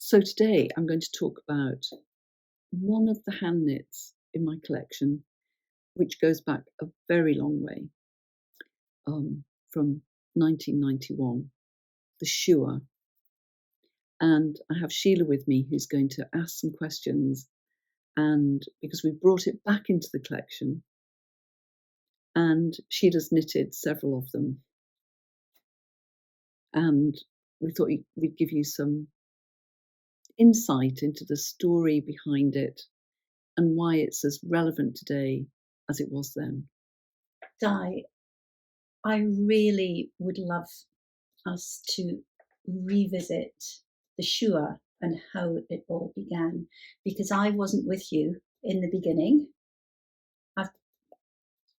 So today I'm going to talk about one of the hand knits in my collection, which goes back a very long way, from 1991, the Shoowa. And I have Sheila with me, who's going to ask some questions, and because we brought it back into the collection, and Sheila's knitted several of them, and we thought we'd give you some insight into the story behind it and why it's as relevant today as it was then. Di, I really would love us to revisit the Shoowa and how it all began, because I wasn't with you in the beginning.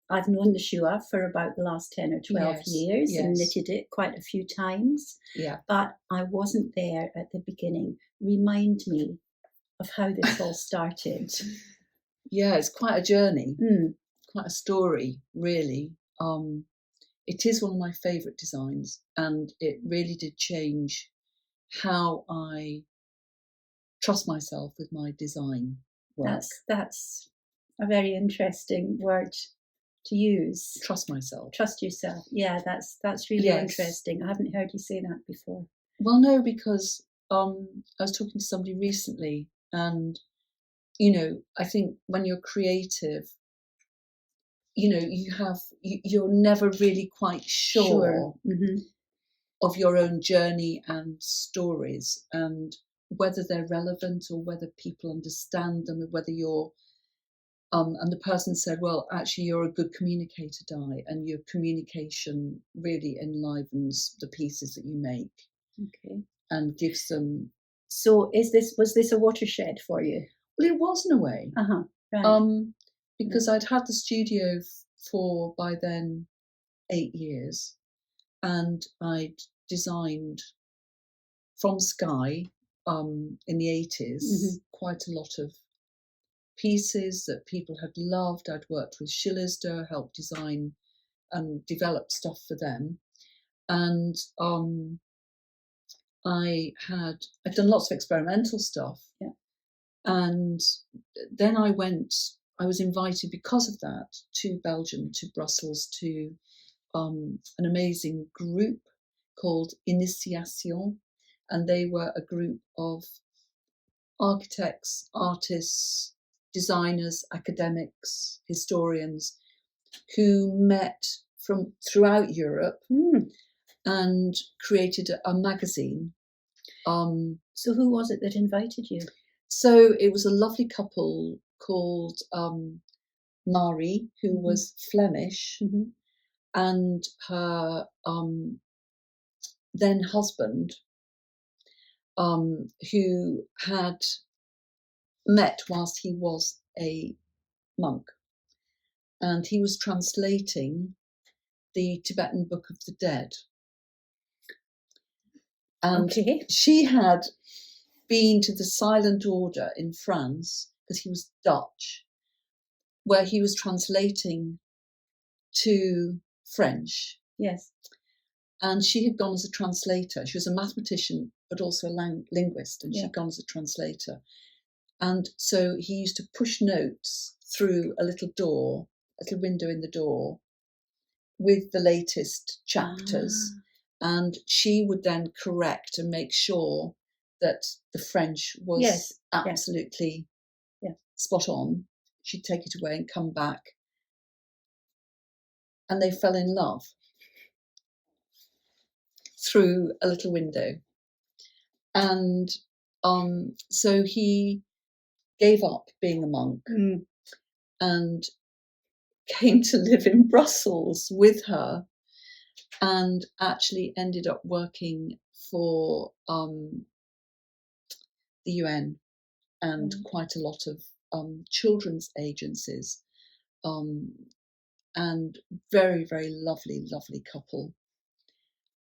I've known the Shoowa for about the last 10 or 12 years and knitted it quite a few times. Yeah. But I wasn't there at the beginning. Remind me of how this all started. Yeah, it's quite a journey, quite a story, really. It is one of my favourite designs, and it really did change how I trust myself with my design work. That's a very interesting word to use. Trust myself. Trust yourself. Yeah, that's really interesting. I haven't heard you say that before. Well, no, because I was talking to somebody recently, and I think when you're creative, you're never really quite sure of your own journey and stories, and whether they're relevant or whether people understand them, or whether you're and the person said, well, actually you're a good communicator, Di, and your communication really enlivens the pieces that you make. Okay. And gives them. So was this a watershed for you? Well, it was in a way. Right. Because I'd had the studio for, by then, 8 years, and I'd designed from Sky in the 80s quite a lot of pieces that people had loved. I'd worked with Sheila, helped design and develop stuff for them, and I'd done lots of experimental stuff. Yeah. And then I was invited because of that to Belgium, to Brussels, to an amazing group called Initiation. And they were a group of architects, artists, designers, academics, historians who met from throughout Europe and created a magazine. So who was it that invited you? So it was a lovely couple called Marie, who was Flemish, and her then husband, who had met whilst he was a monk, and he was translating the Tibetan Book of the Dead. And she had been to the Silent Order in France, because he was Dutch, where he was translating to French. Yes. And she had gone as a translator. She was a mathematician, but also a linguist, and she'd gone as a translator. And so he used to push notes through a little window in the door, with the latest chapters. And she would then correct and make sure that the French was absolutely spot on. She'd take it away and come back. And they fell in love through a little window. And so he gave up being a monk and came to live in Brussels with her, and actually ended up working for the UN and quite a lot of children's agencies, and very, very lovely, lovely couple.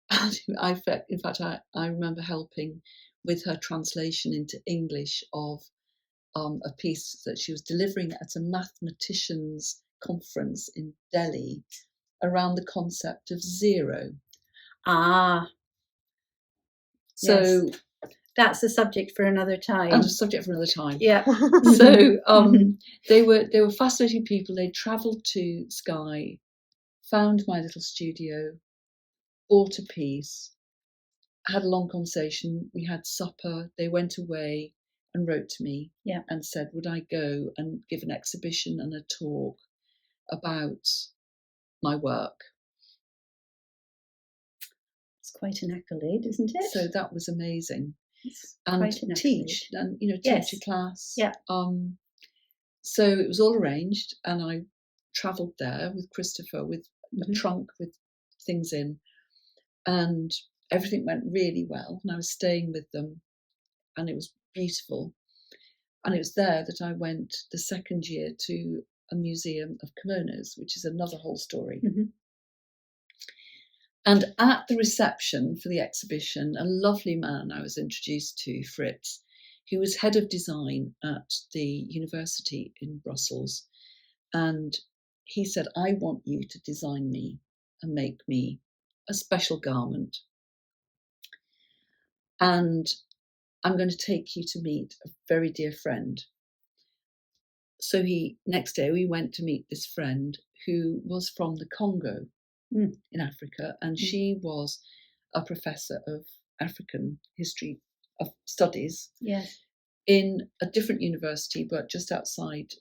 And in fact, I remember helping with her translation into English of a piece that she was delivering at a mathematicians' conference in Delhi around the concept of zero. So That's a subject for another time. And a subject for another time. Yeah. So they were fascinating people. They travelled to Skye, found my little studio, bought a piece, had a long conversation. We had supper. They went away and wrote to me and said, would I go and give an exhibition and a talk about my work? It's quite an accolade, isn't it? So that was amazing. It's and quite an teach accolade. and teach Yes. a class. Yeah. So it was all arranged, and I travelled there with Christopher with a trunk with things in, and everything went really well. And I was staying with them, and it was beautiful. And it was there that I went the second year to a museum of kimonos, which is another whole story. And at the reception for the exhibition, a lovely man I was introduced to, Fritz, who was head of design at the university in Brussels. And he said, I want you to design me and make me a special garment. And I'm going to take you to meet a very dear friend. So next day we went to meet this friend who was from the Congo in Africa, and she was a professor of African history of studies in a different university, but just outside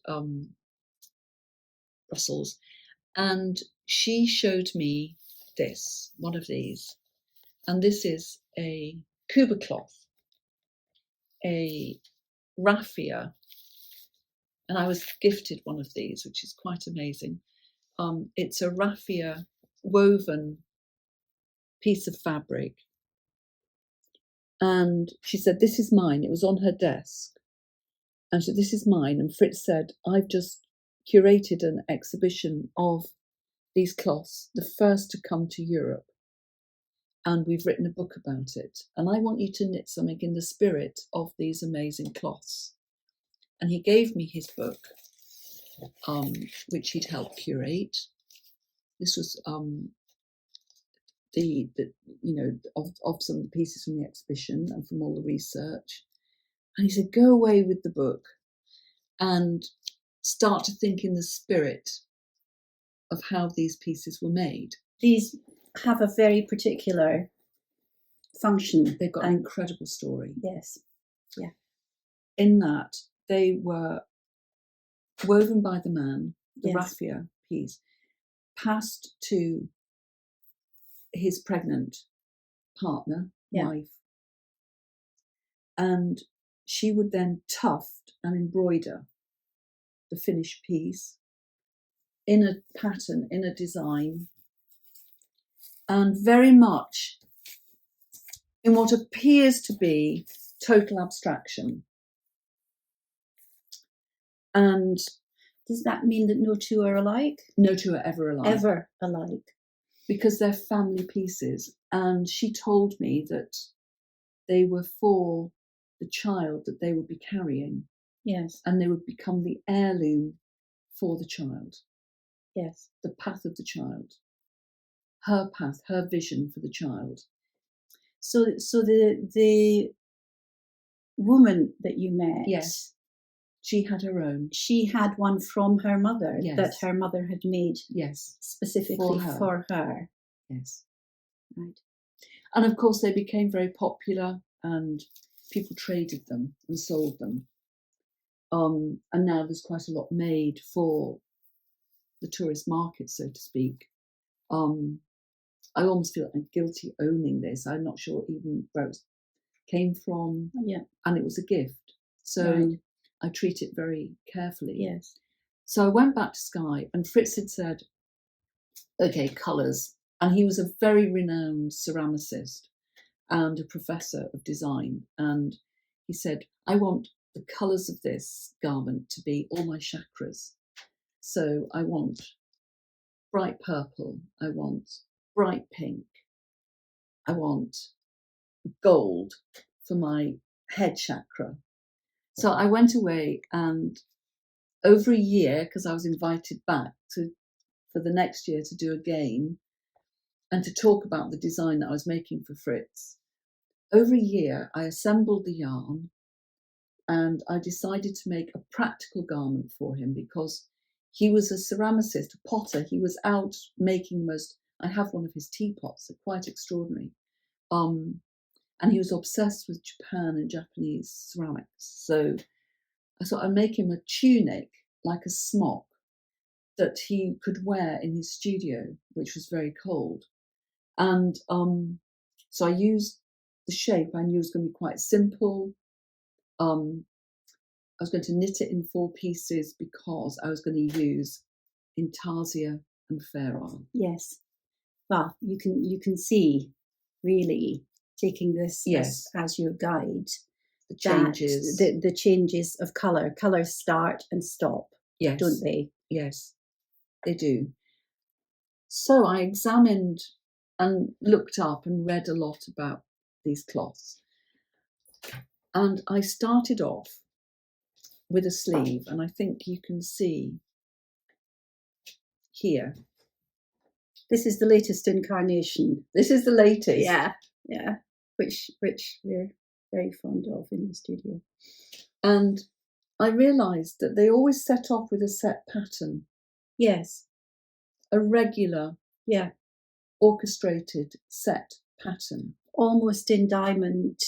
Brussels. And she showed me one of these, and this is a Kuba cloth, a raffia, and I was gifted one of these, which is quite amazing. It's a raffia woven piece of fabric, and she said, this is mine. It was on her desk, and she said, this is mine. And Fritz said, I've just curated an exhibition of these cloths, the first to come to Europe, and we've written a book about it, and I want you to knit something in the spirit of these amazing cloths. And he gave me his book, which he'd helped curate. This was of some of the pieces from the exhibition and from all the research. And he said, go away with the book and start to think in the spirit of how these pieces were made. These have a very particular function. They've got an incredible story. Yes. Yeah. In that they were woven by the man, the raffia piece, passed to his pregnant partner, wife, and she would then tuft and embroider the finished piece in a pattern, in a design, and very much in what appears to be total abstraction. And does that mean that no two are alike? No two are ever alike. Ever alike. Because they're family pieces. And she told me that they were for the child that they would be carrying. Yes. And they would become the heirloom for the child. Yes. The path of the child. Her path, her vision for the child. So the woman that you met. Yes. She had her own. She had one from her mother that her mother had made. Yes. Specifically for her. Yes. Right. And of course they became very popular and people traded them and sold them. And now there's quite a lot made for the tourist market, so to speak. I almost feel I'm guilty owning this. I'm not sure even where it came from. Yeah. And it was a gift. So I treat it very carefully. Yes. So I went back to Skye, and Fritz had said, okay, colours. And he was a very renowned ceramicist and a professor of design. And he said, I want the colours of this garment to be all my chakras. So I want bright purple, I want bright pink, I want gold for my head chakra. So I went away, and over a year, because I was invited back for the next year to do again and to talk about the design that I was making for Fritz, over a year, I assembled the yarn, and I decided to make a practical garment for him because he was a ceramicist, a potter. He was out making the most. I have one of his teapots, they're quite extraordinary. And he was obsessed with Japan and Japanese ceramics. So I thought I'd make him a tunic, like a smock, that he could wear in his studio, which was very cold. And so I used the shape. I knew it was going to be quite simple. I was going to knit it in 4 pieces because I was going to use intarsia and ferrule. Yes. Well, you can see, really, taking this as your guide, the changes, the changes of colour. Colours start and stop, don't they? Yes, they do. So I examined and looked up and read a lot about these cloths. And I started off with a sleeve, and I think you can see here. This is the latest incarnation. This is the latest. Yeah. Which we're very fond of in the studio. And I realised that they always set off with a set pattern. Yes. A regular, orchestrated set pattern. Almost in diamond.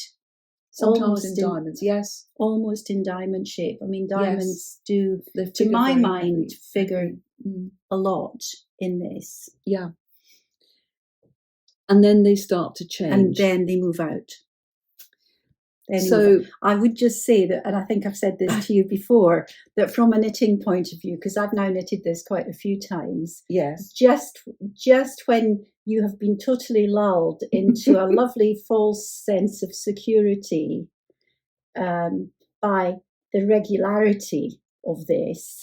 Sometimes in diamonds, yes. Almost in diamond shape. I mean, diamonds do, to my mind, figure a lot in this. Yeah. And then they start to change. And then they move out. So I would just say that, and I think I've said this to you before, that from a knitting point of view, because I've now knitted this quite a few times. Yes. Just when you have been totally lulled into a lovely false sense of security by the regularity of this,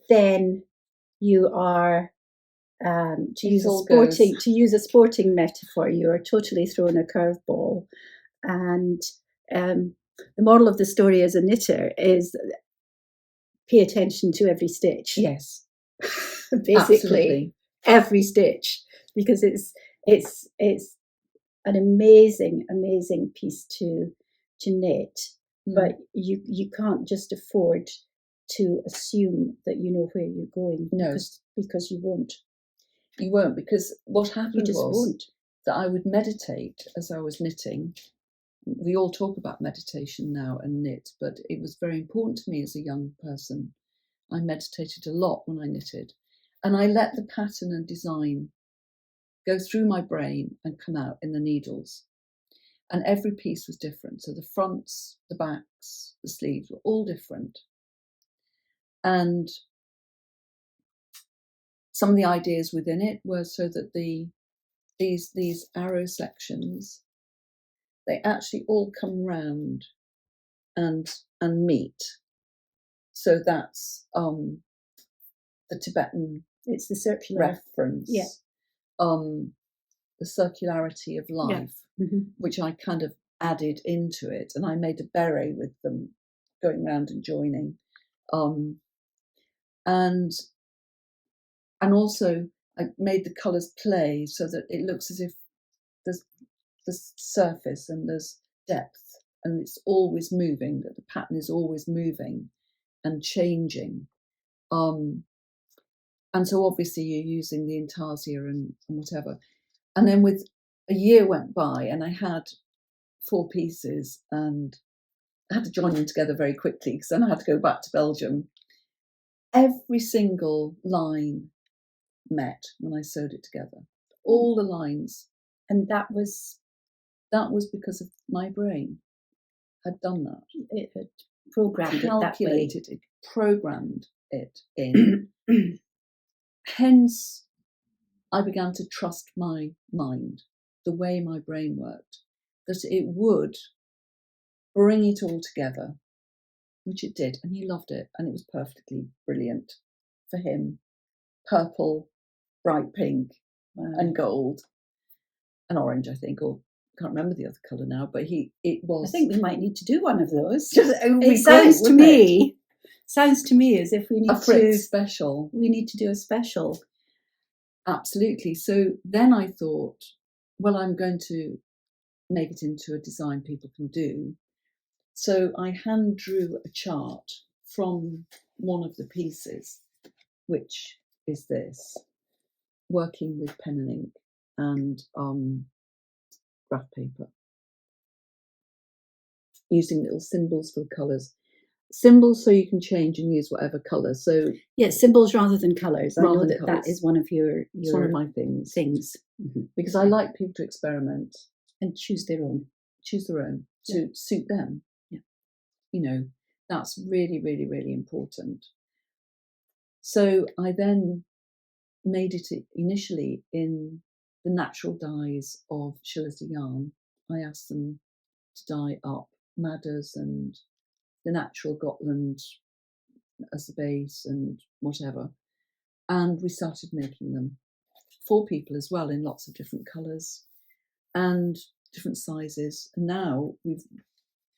then you are to use a sporting metaphor, you are totally thrown a curveball. And the moral of the story as a knitter is pay attention to every stitch. Yes, basically Absolutely. Every stitch, because it's an amazing piece to knit. But you can't just afford to assume that you know where you're going. No, because you won't. You won't, because what happened was that I would meditate as I was knitting. We all talk about meditation now and knit, but it was very important to me as a young person. I meditated a lot when I knitted, and I let the pattern and design go through my brain and come out in the needles. And every piece was different. So the fronts, the backs, the sleeves were all different. And some of the ideas within it were so that these arrow sections, they actually all come round and meet. So that's the Tibetan. It's the circular reference. Yeah. The circularity of life, which I kind of added into it, and I made a beret with them going round and joining, and also I made the colours play so that it looks as if there's surface and there's depth, and it's always moving, that the pattern is always moving and changing. And so obviously you're using the intarsia and whatever. And then with a year went by and I had 4 pieces and I had to join them together very quickly because then I had to go back to Belgium. Every single line met when I sewed it together. All the lines. And that was because of my brain had done that. It had programmed calculated it, programmed it in. Hence, I began to trust my mind, the way my brain worked, that it would bring it all together, which it did, and he loved it, and it was perfectly brilliant for him. Purple, bright pink, and gold, and orange, I think, or I can't remember the other colour now, but it was. I think we might need to do one of those. It sounds to me as if we need a Fritz special. We need to do a special. Absolutely. So then I thought, well, I'm going to make it into a design people can do. So I hand drew a chart from one of the pieces, which is this, working with pen and ink and graph paper, using little symbols for the colours. Symbols so you can change and use whatever colour. So symbols rather than colours. I know that colours. that is one of your It's one of my things. Mm-hmm. Because I like people to experiment and choose their own to suit them. Yeah, you know, that's really, really, really important. So I then made it initially in the natural dyes of Sheila's yarn. I asked them to dye up madders and the natural Gotland as the base and whatever. And we started making them for people as well in lots of different colours and different sizes. And now we've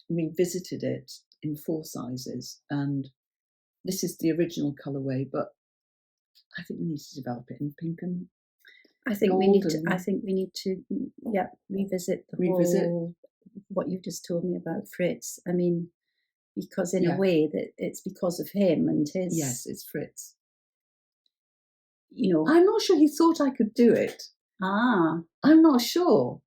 revisited it in 4 sizes. And this is the original colourway, but I think we need to develop it in pink and I think we need to revisit whole, what you've just told me about Fritz. I mean, because in a way that it's because of him and his. Yes, it's Fritz. You know, I'm not sure he thought I could do it. I'm not sure.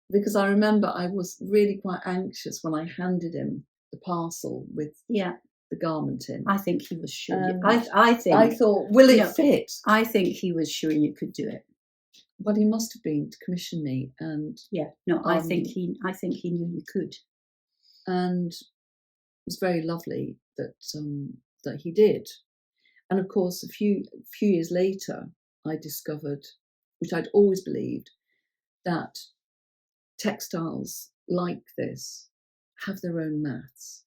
Because I remember I was really quite anxious when I handed him the parcel with the garment in. I think he was sure. I thought, will it fit? I think he was sure you could do it. Well, he must have been to commission me, and I think he knew you could, and it was very lovely that that he did. And of course, a few years later, I discovered, which I'd always believed, that textiles like this have their own maths.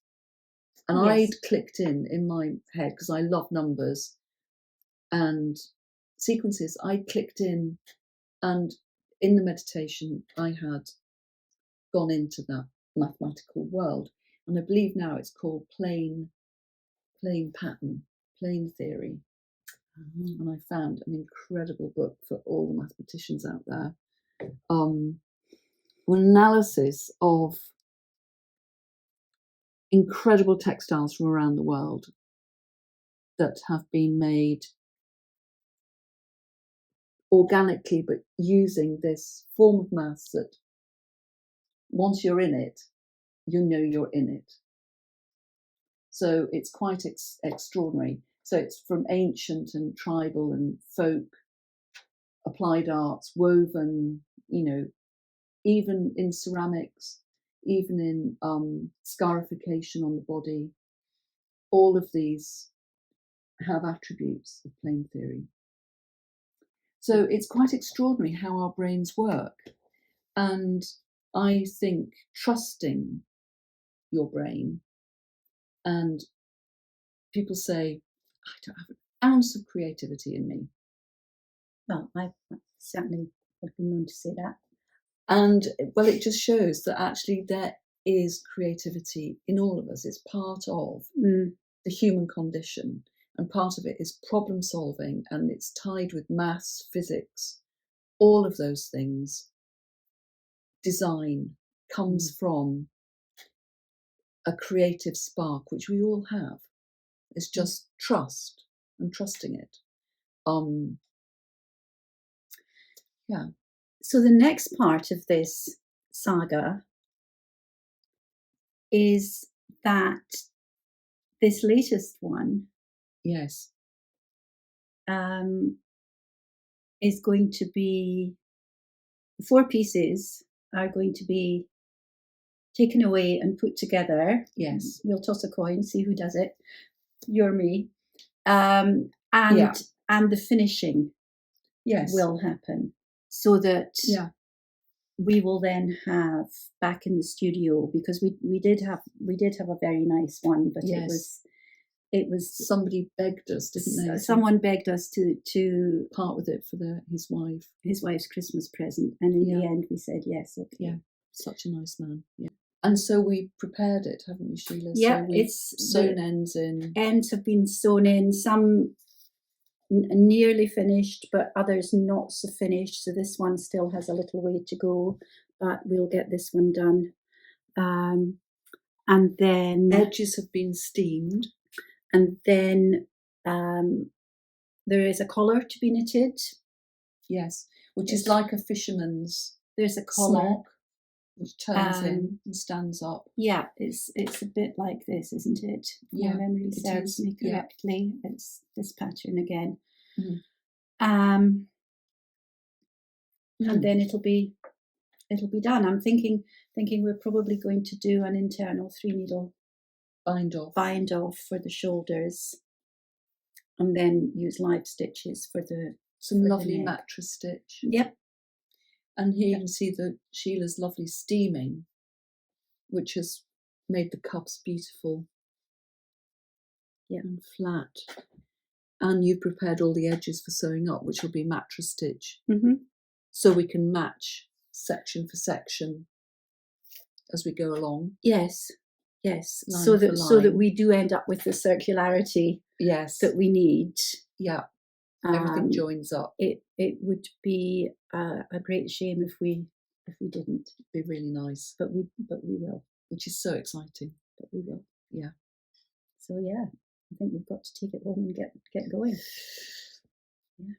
And I'd clicked in my head, because I love numbers and sequences, I clicked in, and in the meditation I had gone into that mathematical world. And I believe now it's called plane pattern, plane theory. And I found an incredible book for all the mathematicians out there. An analysis of incredible textiles from around the world that have been made organically, but using this form of maths that once you're in it, you know you're in it. So it's quite extraordinary. So it's from ancient and tribal and folk, applied arts, woven, even in ceramics, even in scarification on the body. All of these have attributes of plane theory. So it's quite extraordinary how our brains work. And I think trusting your brain, and people say, I don't have an ounce of creativity in me. Well, I certainly have been known to say that. And, well, it just shows that actually there is creativity in all of us. It's part of the human condition. And part of it is problem solving, and it's tied with maths, physics, all of those things. Design comes from a creative spark, which we all have. It's just trust and trusting it. So the next part of this saga is that this latest one, yes, is going to be, the 4 pieces are going to be taken away and put together. Yes, we'll toss a coin, see who does it. You're me, and the finishing will happen, so that we will then have back in the studio, because we did have a very nice one, but it was somebody begged us, didn't they? Someone begged us to part with it for his wife's Christmas present, and in the end we said yes. Okay. Yeah, such a nice man. Yeah. And so we prepared it, haven't we, Sheila? Yeah, so it's sewn ends in. Ends have been sewn in. Some nearly finished, but others not so finished. So this one still has a little way to go, but we'll get this one done. And then edges have been steamed. And then there is a collar to be knitted. Yes, which is like a fisherman's. There's a collar smock, which turns in and stands up. Yeah, it's a bit like this, isn't it? Yeah, my memory serves me correctly. Yeah. It's this pattern again. And then it'll be done. I'm thinking we're probably going to do an internal 3-needle bind off for the shoulders, and then use live stitches for some lovely mattress stitch. Yep. And here you can see Sheila's lovely steaming, which has made the cups beautiful. Yeah. And flat. And you prepared all the edges for sewing up, which will be mattress stitch. So we can match section for section as we go along. Yes. So that we do end up with the circularity. Yes. That we need. Yeah. Everything joins up. It would be a great shame if we didn't. It'd be really nice. But we will. Which is so exciting. But we will. Yeah. So yeah, I think we've got to take it home and get going. Yeah.